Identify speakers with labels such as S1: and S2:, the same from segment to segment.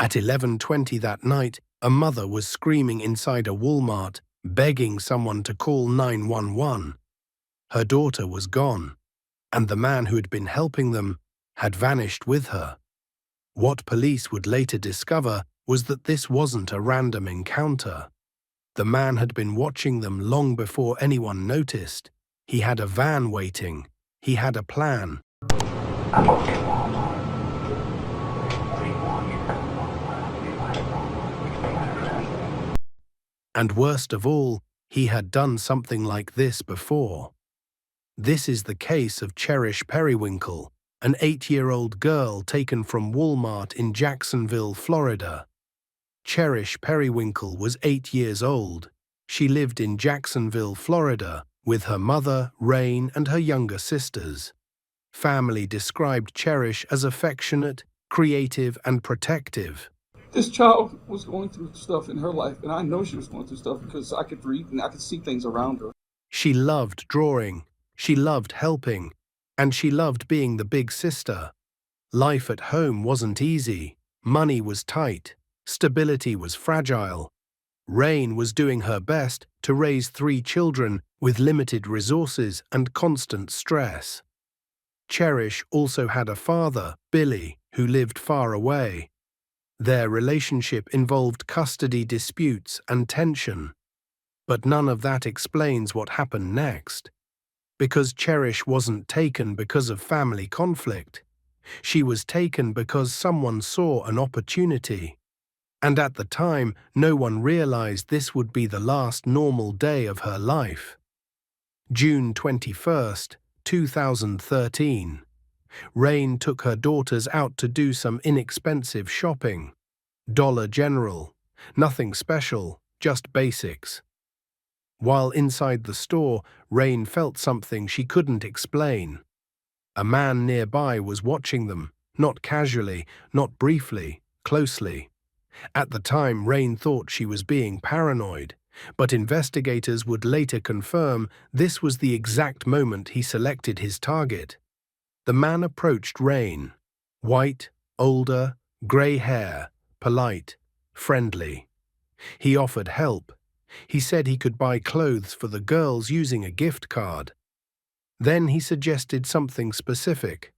S1: At 11:20 that night, a mother was screaming inside a Walmart, begging someone to call 911. Her daughter was gone, and the man who had been helping them had vanished with her. What police would later discover was that this wasn't a random encounter. The man had been watching them long before anyone noticed. He had a van waiting. He had a plan.
S2: I'm going to Walmart. We want you to come to Walmart.
S1: And worst of all, he had done something like this before. This is the case of Cherish Periwinkle, an 8-year-old girl taken from Walmart in Jacksonville, Florida. Cherish Periwinkle was 8 years old. She lived in Jacksonville, Florida, with her mother, Rain, and her younger sisters. Family described Cherish as affectionate, creative, and protective.
S3: This child was going through stuff in her life, and I know she was going through stuff because I could read and I could see things around her.
S1: She loved drawing, she loved helping, and she loved being the big sister. Life at home wasn't easy. Money was tight. Stability was fragile. Rain was doing her best to raise 3 children with limited resources and constant stress. Cherish also had a father, Billy, who lived far away. Their relationship involved custody disputes and tension. But none of that explains what happened next. Because Cherish wasn't taken because of family conflict. She was taken because someone saw an opportunity. And at the time, no one realized this would be the last normal day of her life. June 21st, 2013. Rain took her daughters out to do some inexpensive shopping. Dollar General. Nothing special, just basics. While inside the store, Rain felt something she couldn't explain. A man nearby was watching them, not casually, not briefly, closely. At the time, Rain thought she was being paranoid, but investigators would later confirm this was the exact moment he selected his target. The man approached Rain. White, older, grey hair, polite, friendly. He offered help. He said he could buy clothes for the girls using a gift card. Then he suggested something specific: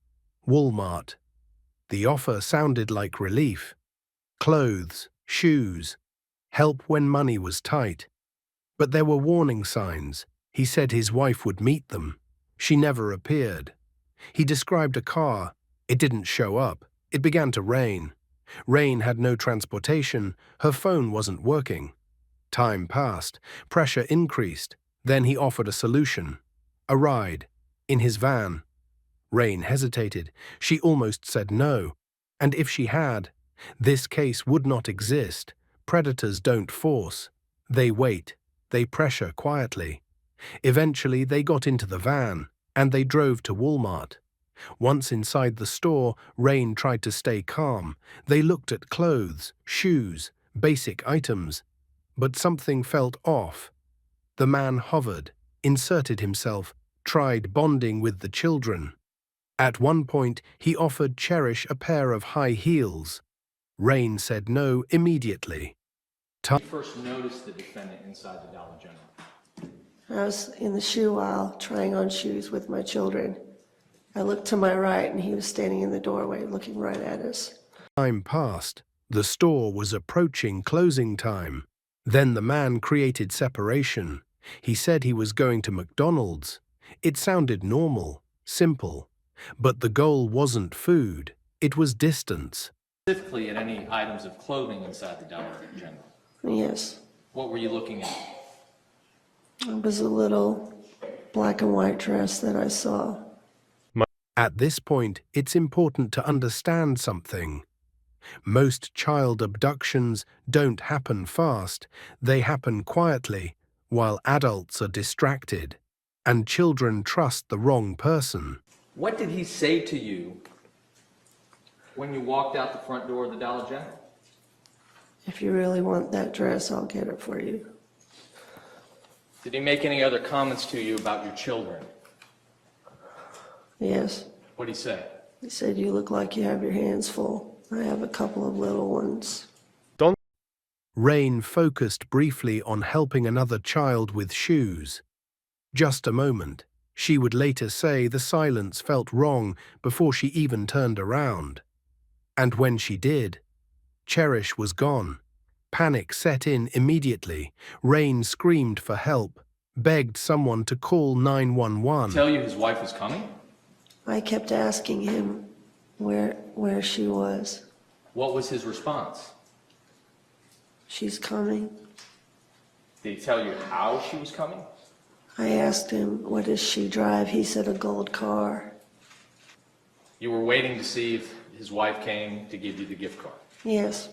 S1: Walmart. The offer sounded like relief. Clothes, shoes, help when money was tight. But there were warning signs. He said his wife would meet them. She never appeared. He described a car. It didn't show up. It began to rain. Rain had no transportation. Her phone wasn't working. Time passed. Pressure increased. Then he offered a solution. A ride. In his van. Rain hesitated. She almost said no. And if she had, this case would not exist. Predators don't force. They wait. They pressure quietly. Eventually, they got into the van, and they drove to Walmart. Once inside the store, Rain tried to stay calm. They looked at clothes, shoes, basic items. But something felt off. The man hovered, inserted himself, tried bonding with the children. At one point, he offered Cherish a pair of high heels. Rain said no immediately.
S4: When you first noticed the defendant inside the Dollar General?
S5: I was in the shoe aisle trying on shoes with my children. I looked to my right and he was standing in the doorway looking right at us.
S1: Time passed. The store was approaching closing time. Then the man created separation. He said he was going to McDonald's. It sounded normal, simple. But the goal wasn't food. It was distance.
S4: Specifically at any items of clothing inside the Dollar General?
S5: Yes.
S4: What were you looking at?
S5: It was a little black and white dress that I saw.
S1: At this point, it's important to understand something. Most child abductions don't happen fast. They happen quietly, while adults are distracted, and children trust the wrong person.
S4: What did he say to you when you walked out the front door of the Dollar General?
S5: If you really want that dress, I'll get it for you.
S4: Did he make any other comments to you about your children?
S5: Yes.
S4: What did he say?
S5: He said, you look like you have your hands full. I have a couple of little ones.
S1: Rain focused briefly on helping another child with shoes. Just a moment. She would later say the silence felt wrong before she even turned around. And when she did, Cherish was gone. Panic set in immediately. Rain screamed for help, begged someone to call 911.
S4: Tell you his wife was coming?
S5: I kept asking him where she was.
S4: What was his response?
S5: She's coming.
S4: Did he tell you how she was coming?
S5: I asked him, what does she drive? He said a gold car.
S4: You were waiting to see if his wife came to give you the gift card.
S5: Yes.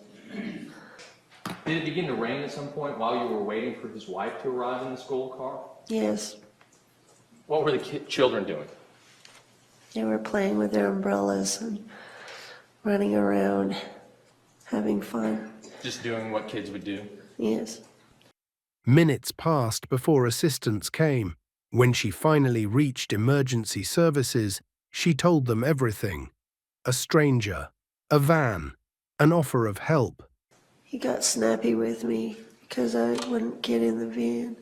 S4: Did it begin to rain at some point while you were waiting for his wife to arrive in this gold car?
S5: Yes.
S4: What were the children doing?
S5: They were playing with their umbrellas and running around, having fun.
S4: Just doing what kids would do?
S5: Yes.
S1: Minutes passed before assistance came. When she finally reached emergency services, she told them everything. A stranger, a van, an offer of help.
S5: He got snappy with me because I wouldn't get in the van.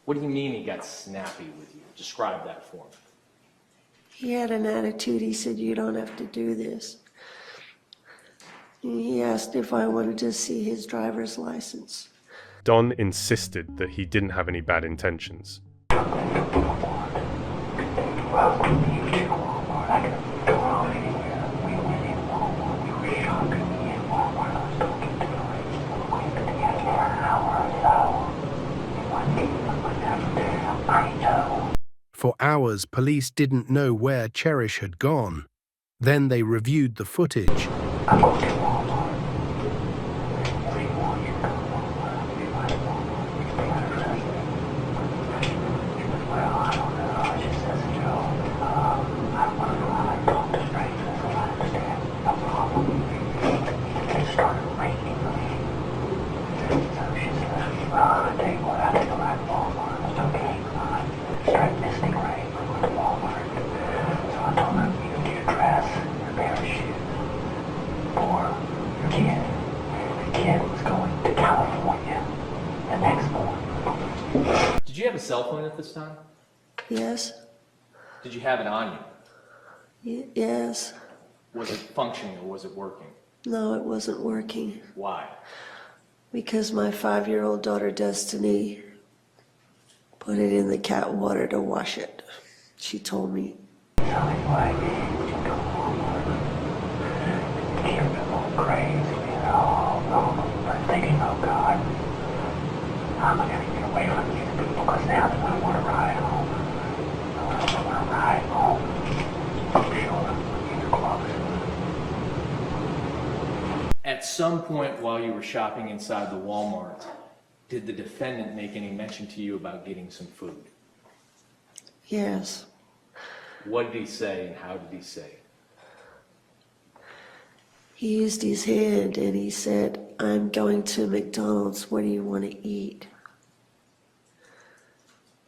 S4: What do you mean he got snappy with you? Describe that for me.
S5: He had an attitude. He said, you don't have to do this. And he asked if I wanted to see his driver's license.
S6: Don insisted that he didn't have any bad intentions.
S1: For hours, police didn't know where Cherish had gone. Then they reviewed the footage.
S4: Did you have a cell phone at this time?
S5: Yes.
S4: Did you have it on you?
S5: Yes.
S4: Was it functioning or was it working?
S5: No, it wasn't working.
S4: Why?
S5: Because my 5-year-old daughter, Destiny, put it in the cat water to wash it. She told me.
S2: I'm gonna get away from these people because now that I want to ride home. I want to ride home. I'm sure you're close.
S4: At some point while you were shopping inside the Walmart, did the defendant make any mention to you about getting some food?
S5: Yes.
S4: What did he say and how did he say it?
S5: He used his hand and he said, I'm going to McDonald's. What do you want to eat?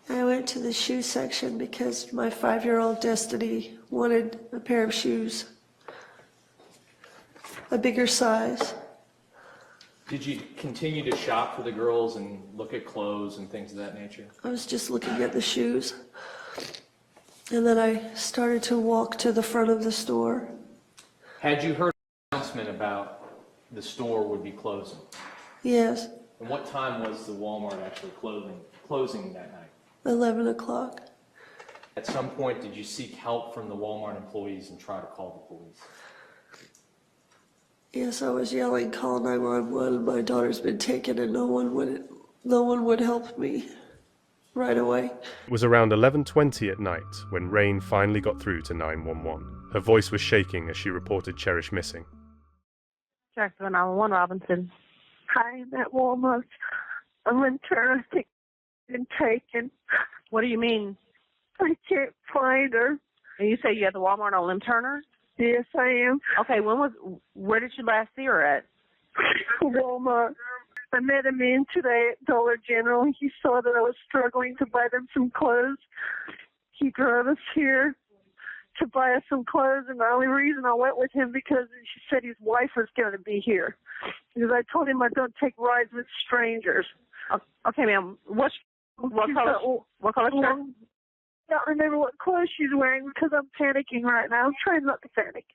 S5: I went to the shoe section because my 5-year-old Destiny wanted a pair of shoes, a bigger size.
S4: Did you continue to shop for the girls and look at clothes and things of that nature?
S5: I was just looking at the shoes. And then I started to walk to the front of the store.
S4: Had you heard an announcement about the store would be closing?
S5: Yes,
S4: And what time was the Walmart actually closing that night?
S5: 11 o'clock.
S4: At some point, did you seek help from the Walmart employees and try to call the police?
S5: Yes, I was yelling, call 911. My daughter's been taken and no one would help me right away.
S6: It was around 11:20 at night when Rain finally got through to 911. Her voice was shaking as she reported Cherish missing.
S7: Jackson 911, Robinson.
S8: Hi, I'm at Walmart. I'm in turn. I think I've been taken.
S7: What do you mean?
S8: I can't find her.
S7: And you say you at the Walmart on Lim Turner?
S8: Yes, I am.
S7: Okay, where did you last see her at?
S8: Walmart. I met a man today at Dollar General. He saw that I was struggling to buy them some clothes. He drove us here to buy us some clothes, and the only reason I went with him because she said his wife was going to be here. Because I told him I don't take rides with strangers.
S7: Okay, ma'am. What color shirt?
S8: I don't remember what clothes she's wearing because I'm panicking right now. I'm trying not to panic.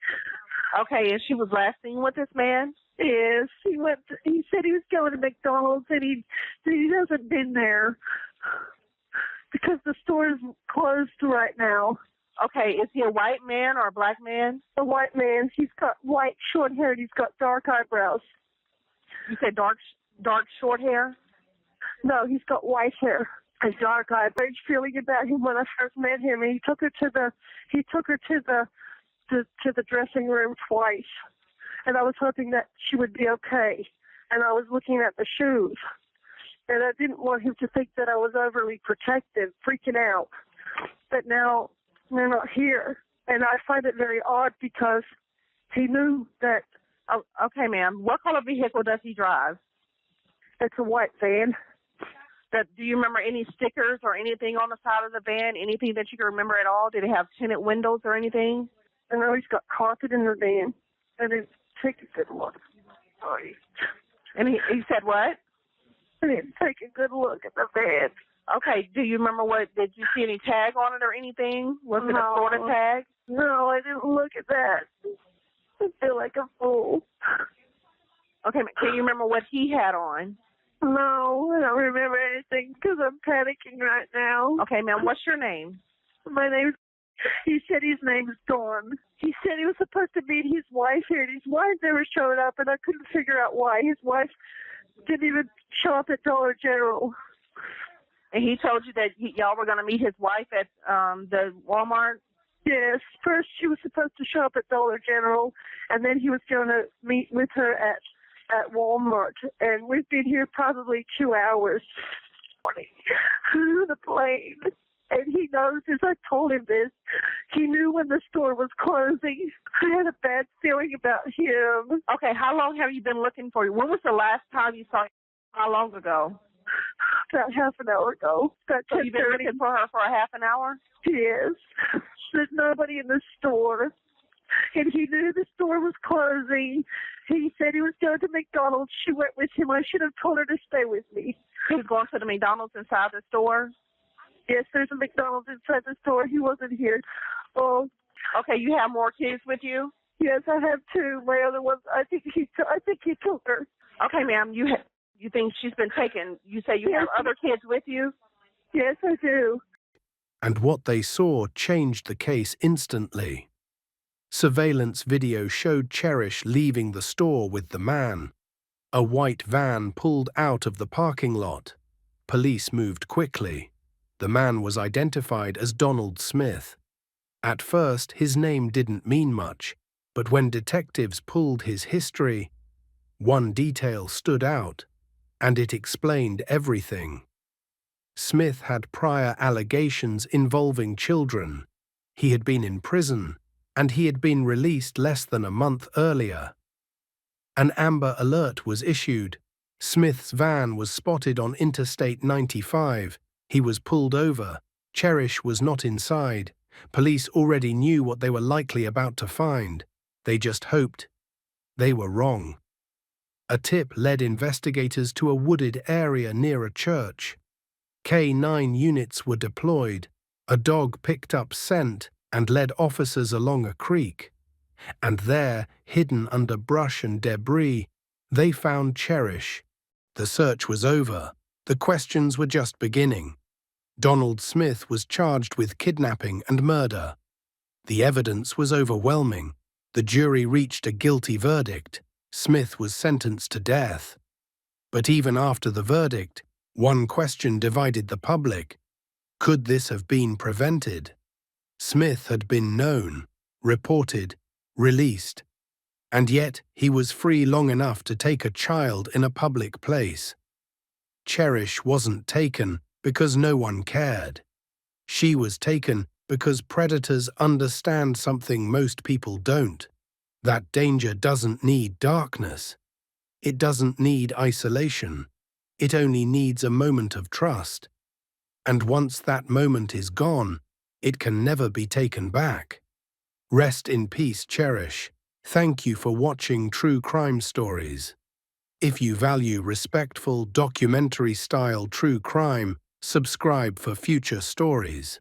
S7: Okay, and she was last seen with this man?
S8: Yes, he said he was going to McDonald's, and he hasn't been there because the store is closed right now.
S7: Okay, is he a white man or a black man?
S8: A white man. He's got white short hair, and he's got dark eyebrows.
S7: You said dark short hair?
S8: No, he's got white hair and dark eyes. I had a feeling about him when I first met him, and he took her to the dressing room twice, and I was hoping that she would be okay. And I was looking at the shoes, and I didn't want him to think that I was overly protective, freaking out. But now they're not here, and I find it very odd because he knew that.
S7: Oh, okay, ma'am. What color vehicle does he drive?
S8: It's a white van.
S7: Do you remember any stickers or anything on the side of the van? Anything that you can remember at all? Did it have tinted windows or anything?
S8: I know he's got carpet in the van. I didn't take a good look. Sorry.
S7: And he said what?
S8: I didn't take a good look at the van.
S7: Okay. Do you remember did you see any tag on it or anything? Was it a
S8: No.
S7: Florida tag?
S8: No, I didn't look at that. I feel like a fool.
S7: Okay. Can you remember what he had on?
S8: No, I don't remember anything because I'm panicking right now.
S7: Okay, ma'am. What's your name?
S8: He said his name is Dawn. He said he was supposed to meet his wife here, and his wife never showed up, and I couldn't figure out why. His wife didn't even show up at Dollar General.
S7: And he told you that y'all were going to meet his wife at the Walmart?
S8: Yes. First, she was supposed to show up at Dollar General, and then he was going to meet with her at Walmart. And we've been here probably 2 hours on the plane. And he knows, as I told him this, he knew when the store was closing. I had a bad feeling about him.
S7: Okay, how long have you been looking for you? When was the last time you saw him? How long ago?
S8: About half an hour ago.
S7: So you've been looking for her for a half an hour?
S8: Yes. There's nobody in the store. And he knew the store was closing. He said he was going to McDonald's. She went with him. I should have told her to stay with me.
S7: He was going to the McDonald's inside the store?
S8: Yes, there's a McDonald's inside the store. He wasn't here. Oh.
S7: Okay, you have more kids with you?
S8: Yes, I have two. My other ones, I think he took her.
S7: Okay, ma'am, you think she's been taken. You say you have other kids with you?
S8: Yes, I do.
S1: And what they saw changed the case instantly. Surveillance video showed Cherish leaving the store with the man. A white van pulled out of the parking lot. Police moved quickly. The man was identified as Donald Smith. At first, his name didn't mean much, but when detectives pulled his history, one detail stood out, and it explained everything. Smith had prior allegations involving children. He had been in prison, and he had been released less than a month earlier. An Amber Alert was issued. Smith's van was spotted on Interstate 95. He was pulled over. Cherish was not inside. Police already knew what they were likely about to find. They just hoped. They were wrong. A tip led investigators to a wooded area near a church. K9 units were deployed. A dog picked up scent and led officers along a creek. And there, hidden under brush and debris, they found Cherish. The search was over. The questions were just beginning. Donald Smith was charged with kidnapping and murder. The evidence was overwhelming. The jury reached a guilty verdict. Smith was sentenced to death. But even after the verdict, one question divided the public. Could this have been prevented? Smith had been known, reported, released, and yet he was free long enough to take a child in a public place. Cherish wasn't taken because no one cared. She was taken because predators understand something most people don't. That danger doesn't need darkness. It doesn't need isolation. It only needs a moment of trust. And once that moment is gone, it can never be taken back. Rest in peace, Cherish. Thank you for watching True Crime Stories. If you value respectful, documentary-style true crime, subscribe for future stories.